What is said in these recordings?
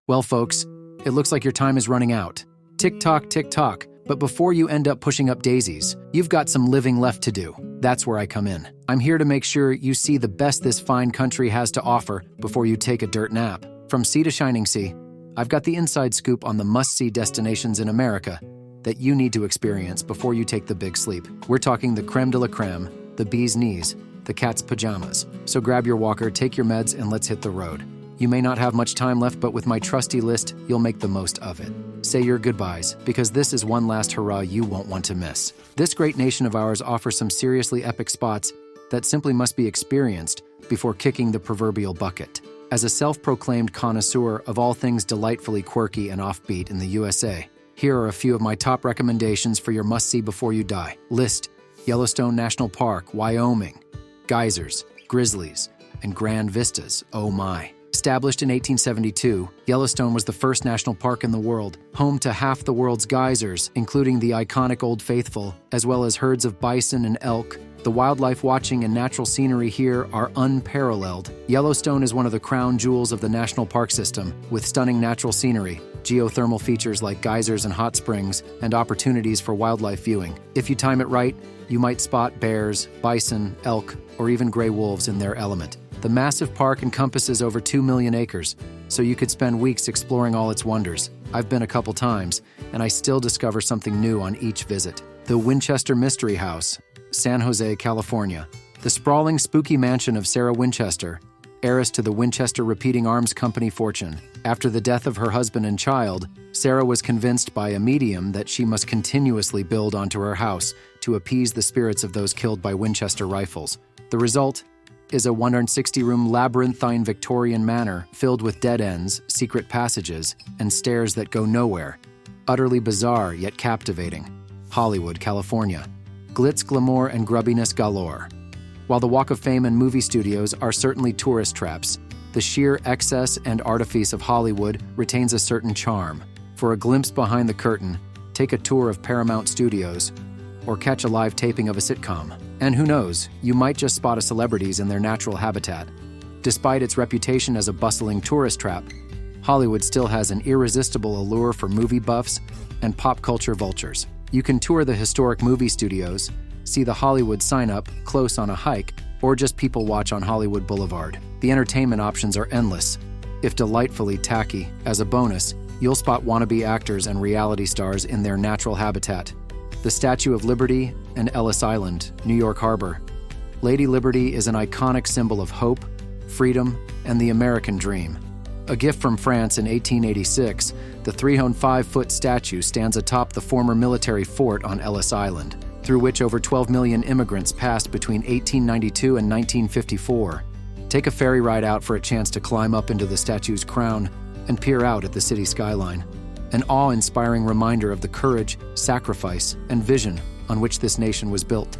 Well, folks, it looks like your time is running out. Tick-tock, tick-tock. But before you end up pushing up daisies, you've got some living left to do. That's where I come in. I'm here to make sure you see the best this fine country has to offer before you take a dirt nap. From sea to shining sea, I've got the inside scoop on the must-see destinations in America that you need to experience before you take the big sleep. We're talking the creme de la creme, the bee's knees, the cat's pajamas. So grab your walker, take your meds, and let's hit the road. You may not have much time left, but with my trusty list, you'll make the most of it. Say your goodbyes, because this is one last hurrah you won't want to miss. This great nation of ours offers some seriously epic spots that simply must be experienced before kicking the proverbial bucket. As a self-proclaimed connoisseur of all things delightfully quirky and offbeat in the USA, here are a few of my top recommendations for your must-see before you die. List: Yellowstone National Park, Wyoming, geysers, grizzlies, and grand vistas, oh my. Established in 1872, Yellowstone was the first national park in the world, home to half the world's geysers, including the iconic Old Faithful, as well as herds of bison and elk. The wildlife watching and natural scenery here are unparalleled. Yellowstone is one of the crown jewels of the national park system, with stunning natural scenery, geothermal features like geysers and hot springs, and opportunities for wildlife viewing. If you time it right, you might spot bears, bison, elk, or even gray wolves in their element. The massive park encompasses over 2 million acres, so you could spend weeks exploring all its wonders. I've been a couple times, and I still discover something new on each visit. The Winchester Mystery House, San Jose, California. The sprawling, spooky mansion of Sarah Winchester, heiress to the Winchester Repeating Arms Company fortune. After the death of her husband and child, Sarah was convinced by a medium that she must continuously build onto her house to appease the spirits of those killed by Winchester rifles. The result is a 160-room labyrinthine Victorian manor filled with dead ends, secret passages, and stairs that go nowhere. Utterly bizarre yet captivating. Hollywood, California. Glitz, glamour, and grubbiness galore. While the Walk of Fame and movie studios are certainly tourist traps, the sheer excess and artifice of Hollywood retains a certain charm. For a glimpse behind the curtain, take a tour of Paramount Studios, or catch a live taping of a sitcom. And who knows, you might just spot a celebrities in their natural habitat. Despite its reputation as a bustling tourist trap, Hollywood still has an irresistible allure for movie buffs and pop culture vultures. You can tour the historic movie studios, see the Hollywood sign-up close on a hike, or just people watch on Hollywood Boulevard. The entertainment options are endless. If delightfully tacky, as a bonus, you'll spot wannabe actors and reality stars in their natural habitat. The Statue of Liberty and Ellis Island, New York Harbor. Lady Liberty is an iconic symbol of hope, freedom, and the American dream. A gift from France in 1886, the 305-foot statue stands atop the former military fort on Ellis Island, through which over 12 million immigrants passed between 1892 and 1954. Take a ferry ride out for a chance to climb up into the statue's crown and peer out at the city skyline. An awe-inspiring reminder of the courage, sacrifice, and vision on which this nation was built.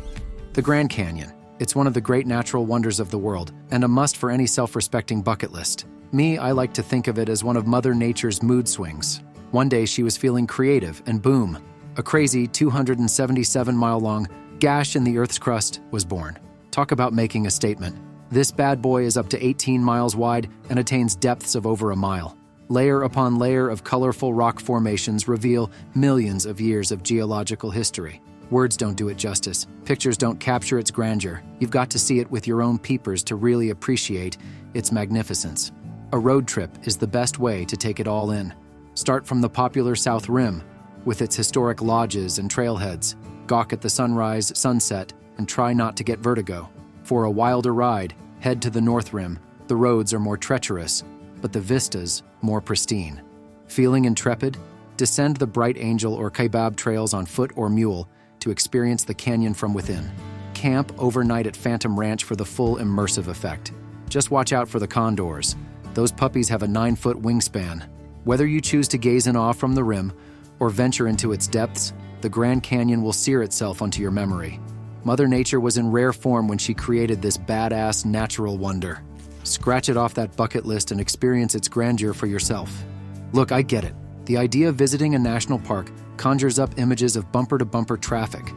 The Grand Canyon. It's one of the great natural wonders of the world, and a must for any self-respecting bucket list. Me, I like to think of it as one of Mother Nature's mood swings. One day she was feeling creative, and boom, a crazy 277-mile-long gash in the Earth's crust was born. Talk about making a statement. This bad boy is up to 18 miles wide and attains depths of over a mile. Layer upon layer of colorful rock formations reveal millions of years of geological history. Words don't do it justice. Pictures don't capture its grandeur. You've got to see it with your own peepers to really appreciate its magnificence. A road trip is the best way to take it all in. Start from the popular South Rim, with its historic lodges and trailheads. Gawk at the sunrise, sunset, and try not to get vertigo. For a wilder ride, head to the North Rim. The roads are more treacherous, but the vistas more pristine. Feeling intrepid? Descend the Bright Angel or Kaibab trails on foot or mule to experience the canyon from within. Camp overnight at Phantom Ranch for the full immersive effect. Just watch out for the condors. Those puppies have a 9-foot wingspan. Whether you choose to gaze in awe from the rim or venture into its depths, the Grand Canyon will sear itself onto your memory. Mother Nature was in rare form when she created this badass natural wonder. Scratch it off that bucket list and experience its grandeur for yourself. Look, I get it. The idea of visiting a national park conjures up images of bumper-to-bumper traffic,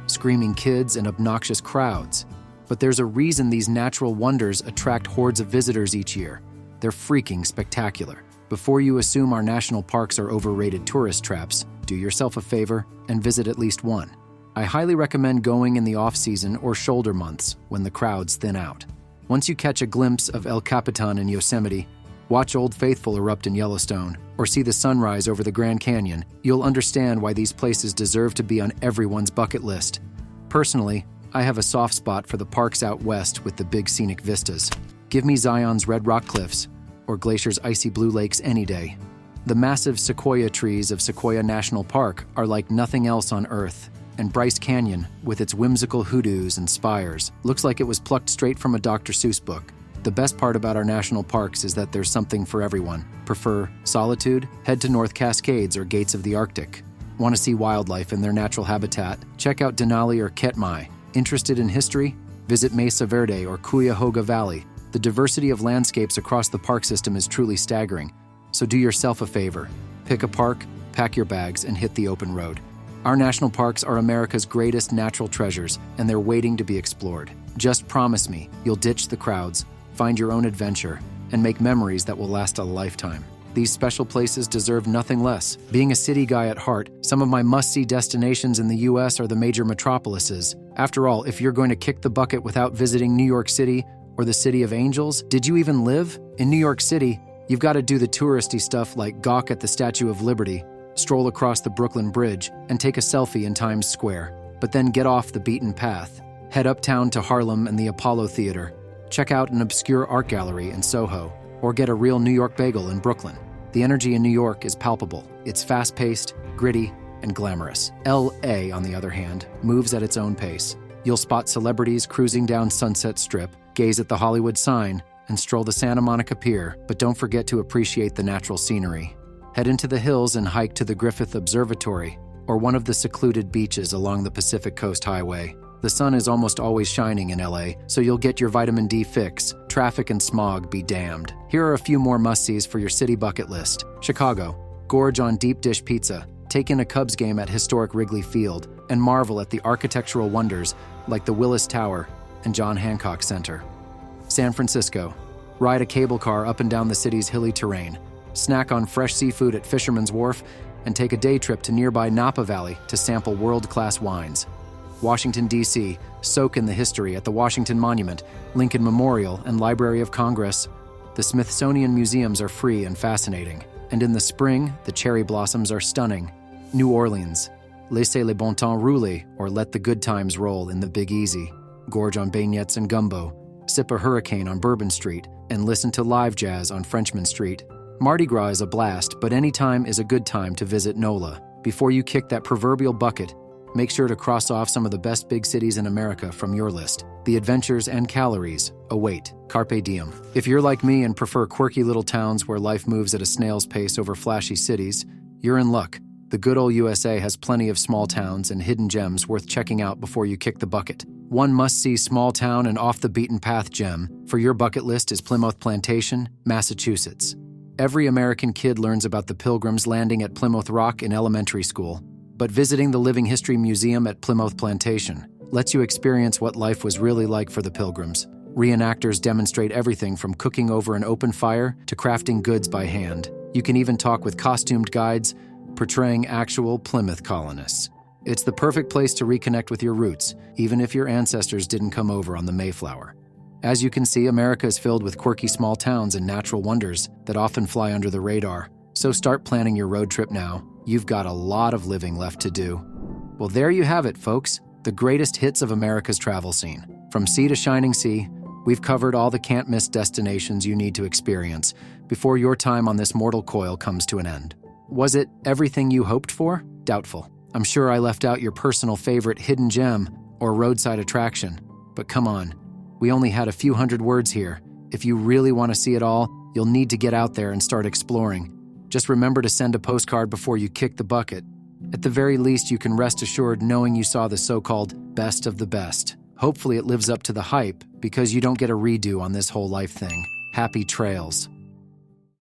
screaming kids and obnoxious crowds. But there's a reason these natural wonders attract hordes of visitors each year. They're freaking spectacular. Before you assume our national parks are overrated tourist traps, do yourself a favor and visit at least one. I highly recommend going in the off-season or shoulder months when the crowds thin out. Once you catch a glimpse of El Capitan in Yosemite, watch Old Faithful erupt in Yellowstone, or see the sunrise over the Grand Canyon, you'll understand why these places deserve to be on everyone's bucket list. Personally, I have a soft spot for the parks out west with the big scenic vistas. Give me Zion's Red Rock Cliffs or Glacier's icy blue lakes any day. The massive sequoia trees of Sequoia National Park are like nothing else on Earth, and Bryce Canyon, with its whimsical hoodoos and spires, looks like it was plucked straight from a Dr. Seuss book. The best part about our national parks is that there's something for everyone. Prefer solitude? Head to North Cascades or Gates of the Arctic. Want to see wildlife in their natural habitat? Check out Denali or Katmai. Interested in history? Visit Mesa Verde or Cuyahoga Valley. The diversity of landscapes across the park system is truly staggering. So do yourself a favor. Pick a park, pack your bags, and hit the open road. Our national parks are America's greatest natural treasures, and they're waiting to be explored. Just promise me you'll ditch the crowds, find your own adventure, and make memories that will last a lifetime. These special places deserve nothing less. Being a city guy at heart, some of my must-see destinations in the U.S. are the major metropolises. After all, if you're going to kick the bucket without visiting New York City or the City of Angels, did you even live? In New York City, you've got to do the touristy stuff like gawk at the Statue of Liberty, stroll across the Brooklyn Bridge, and take a selfie in Times Square. But then get off the beaten path. Head uptown to Harlem and the Apollo Theater. Check out an obscure art gallery in Soho, or get a real New York bagel in Brooklyn. The energy in New York is palpable. It's fast-paced, gritty, and glamorous. L.A., on the other hand, moves at its own pace. You'll spot celebrities cruising down Sunset Strip, gaze at the Hollywood sign, and stroll the Santa Monica Pier, but don't forget to appreciate the natural scenery. Head into the hills and hike to the Griffith Observatory, or one of the secluded beaches along the Pacific Coast Highway. The sun is almost always shining in LA, so you'll get your vitamin D fix. Traffic and smog be damned. Here are a few more must-sees for your city bucket list. Chicago. Gorge on deep dish pizza. Take in a Cubs game at historic Wrigley Field, and marvel at the architectural wonders like the Willis Tower and John Hancock Center. San Francisco. Ride a cable car up and down the city's hilly terrain. Snack on fresh seafood at Fisherman's Wharf, and take a day trip to nearby Napa Valley to sample world-class wines. Washington, D.C., soak in the history at the Washington Monument, Lincoln Memorial, and Library of Congress. The Smithsonian museums are free and fascinating, and in the spring, the cherry blossoms are stunning. New Orleans. Laissez le bon temps rouler, or let the good times roll in the Big Easy. Gorge on beignets and gumbo. Sip a hurricane on Bourbon Street, and listen to live jazz on Frenchman Street. Mardi Gras is a blast, but any time is a good time to visit NOLA. Before you kick that proverbial bucket, make sure to cross off some of the best big cities in America from your list. The adventures and calories await. Carpe diem. If you're like me and prefer quirky little towns where life moves at a snail's pace over flashy cities, you're in luck. The good old USA has plenty of small towns and hidden gems worth checking out before you kick the bucket. One must-see small town and off-the-beaten-path gem for your bucket list is Plymouth Plantation, Massachusetts. Every American kid learns about the Pilgrims landing at Plymouth Rock in elementary school, but visiting the Living History Museum at Plymouth Plantation lets you experience what life was really like for the Pilgrims. Reenactors demonstrate everything from cooking over an open fire to crafting goods by hand. You can even talk with costumed guides portraying actual Plymouth colonists. It's the perfect place to reconnect with your roots, even if your ancestors didn't come over on the Mayflower. As you can see, America is filled with quirky small towns and natural wonders that often fly under the radar. So start planning your road trip now. You've got a lot of living left to do. Well, there you have it, folks. The greatest hits of America's travel scene. From sea to shining sea, we've covered all the can't-miss destinations you need to experience before your time on this mortal coil comes to an end. Was it everything you hoped for? Doubtful. I'm sure I left out your personal favorite hidden gem or roadside attraction. But come on, we only had a few hundred words here. If you really want to see it all, you'll need to get out there and start exploring. Just remember to send a postcard before you kick the bucket. At the very least, you can rest assured knowing you saw the so-called best of the best. Hopefully it lives up to the hype, because you don't get a redo on this whole life thing. Happy trails.